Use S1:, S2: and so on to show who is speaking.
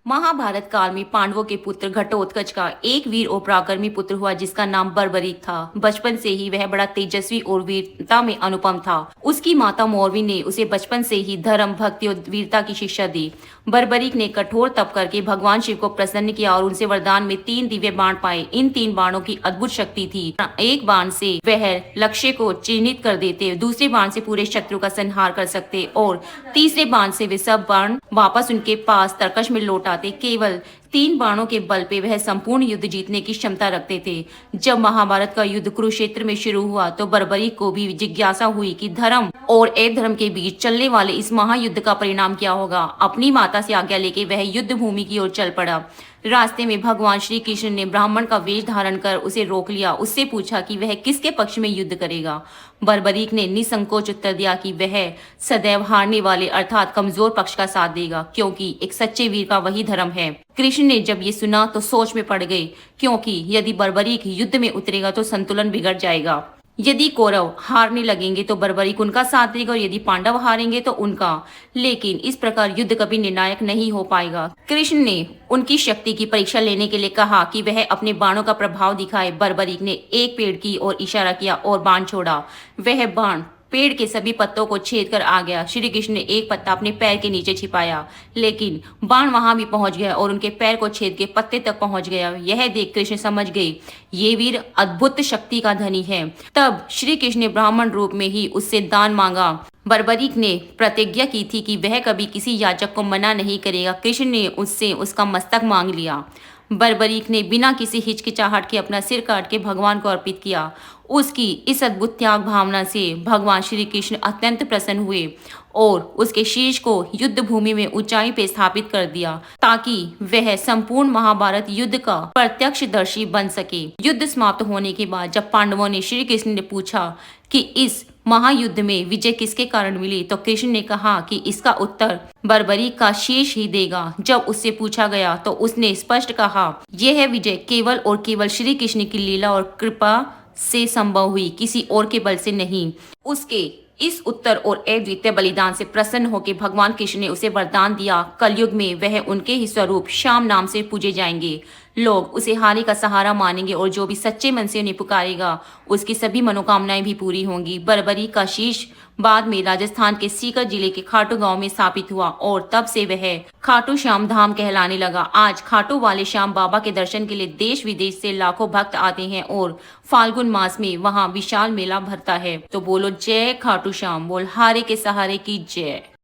S1: महाभारत काल में पांडवों के पुत्र घटोत्कच का एक वीर और पराक्रमी पुत्र हुआ जिसका नाम बर्बरीक था। बचपन से ही वह बड़ा तेजस्वी और वीरता में अनुपम था। उसकी माता मौरवी ने उसे बचपन से ही धर्म, भक्ति और वीरता की शिक्षा दी। बर्बरीक ने कठोर तप करके भगवान शिव को प्रसन्न किया और उनसे वरदान में 3 दिव्य बाण पाए। इन 3 बाणों की अद्भुत शक्ति थी। एक बाण से वह लक्ष्य को चिन्हित कर देते, दूसरे बाण से पूरे शत्रु का संहार कर सकते और तीसरे बाण से वे सब बाण वापस उनके पास तरकश में लौट आते। केवल 3 बाणों के बल पे वह संपूर्ण युद्ध जीतने की क्षमता रखते थे। जब महाभारत का युद्ध कुरुक्षेत्र में शुरू हुआ तो बर्बरीक को भी जिज्ञासा हुई कि धर्म और अधर्म के बीच चलने वाले इस महायुद्ध का परिणाम क्या होगा। अपनी माता से आज्ञा लेके वह युद्ध भूमि की ओर चल पड़ा। रास्ते में भगवान श्री कृष्ण ने ब्राह्मण का वेश धारण कर उसे रोक लिया। उससे पूछा कि वह किसके पक्ष में युद्ध करेगा। बर्बरीक ने निसंकोच उत्तर दिया कि वह सदैव हारने वाले अर्थात कमजोर पक्ष का साथ देगा, क्योंकि एक सच्चे वीर का वही धर्म है। कृष्ण ने जब ये सुना तो सोच में पड़ गए, क्योंकि यदि बर्बरीक युद्ध में उतरेगा तो संतुलन बिगड़ जाएगा। यदि कौरव हारने लगेंगे तो बर्बरीक उनका साथ देगा और यदि पांडव हारेंगे तो उनका। लेकिन इस प्रकार युद्ध कभी निर्णायक नहीं हो पाएगा। कृष्ण ने उनकी शक्ति की परीक्षा लेने के लिए कहा कि वह अपने बाणों का प्रभाव दिखाए। बर्बरीक ने एक पेड़ की ओर इशारा किया और बाण छोड़ा। वह बाण पेड़ के सभी पत्तों को छेद कर आ गया। श्री कृष्ण ने एक पत्ता अपने पैर के नीचे छिपाया, लेकिन बाण वहां भी पहुंच गया और उनके पैर को छेद के पत्ते तक पहुंच गया। यह देख कृष्ण समझ गए, ये वीर अद्भुत शक्ति का धनी है। तब श्री कृष्ण ने ब्राह्मण रूप में ही उससे दान मांगा। बर्बरीक ने प्रतिज्ञा की थी कि वह कभी किसी याचक को मना नहीं करेगा। कृष्ण ने उससे उसका मस्तक मांग लिया। बर्बरीक ने बिना किसी हिचकिचाहट के अपना सिर काट के भगवान को अर्पित किया। उसकी इस अद्भुत त्याग भावना से भगवान श्री कृष्ण अत्यंत प्रसन्न हुए और उसके शीश को युद्ध भूमि में ऊंचाई पे स्थापित कर दिया, ताकि वह संपूर्ण महाभारत युद्ध का प्रत्यक्षदर्शी बन सके। युद्ध समाप्त होने के बाद जब पांडवों ने श्री कृष्ण ने पूछा कि इस महायुद्ध में विजय किसके कारण मिली, तो कृष्ण ने कहा कि इसका उत्तर बर्बरीक का शीश ही देगा। जब उससे पूछा गया तो उसने स्पष्ट कहा, यह विजय केवल और केवल श्री कृष्ण की लीला और कृपा से संभव हुई, किसी और के बल से नहीं। उसके इस उत्तर और अद्वितीय बलिदान से प्रसन्न होकर भगवान कृष्ण ने उसे वरदान दिया, कलयुग में वह उनके ही स्वरूप श्याम नाम से पूजे जाएंगे। लोग उसे हारी का सहारा मानेंगे और जो भी सच्चे मन से उन्हें पुकारेगा उसकी सभी मनोकामनाएं भी पूरी होंगी। बर्बरीक का शीश बाद में राजस्थान के सीकर जिले के खाटू गांव में स्थापित हुआ और तब से वह खाटू श्याम धाम कहलाने लगा। आज खाटू वाले श्याम बाबा के दर्शन के लिए देश विदेश से लाखों भक्त आते हैं और फाल्गुन मास में वहां विशाल मेला भरता है। तो बोलो जय खाटू श्याम, बोल हारे के सहारे की जय।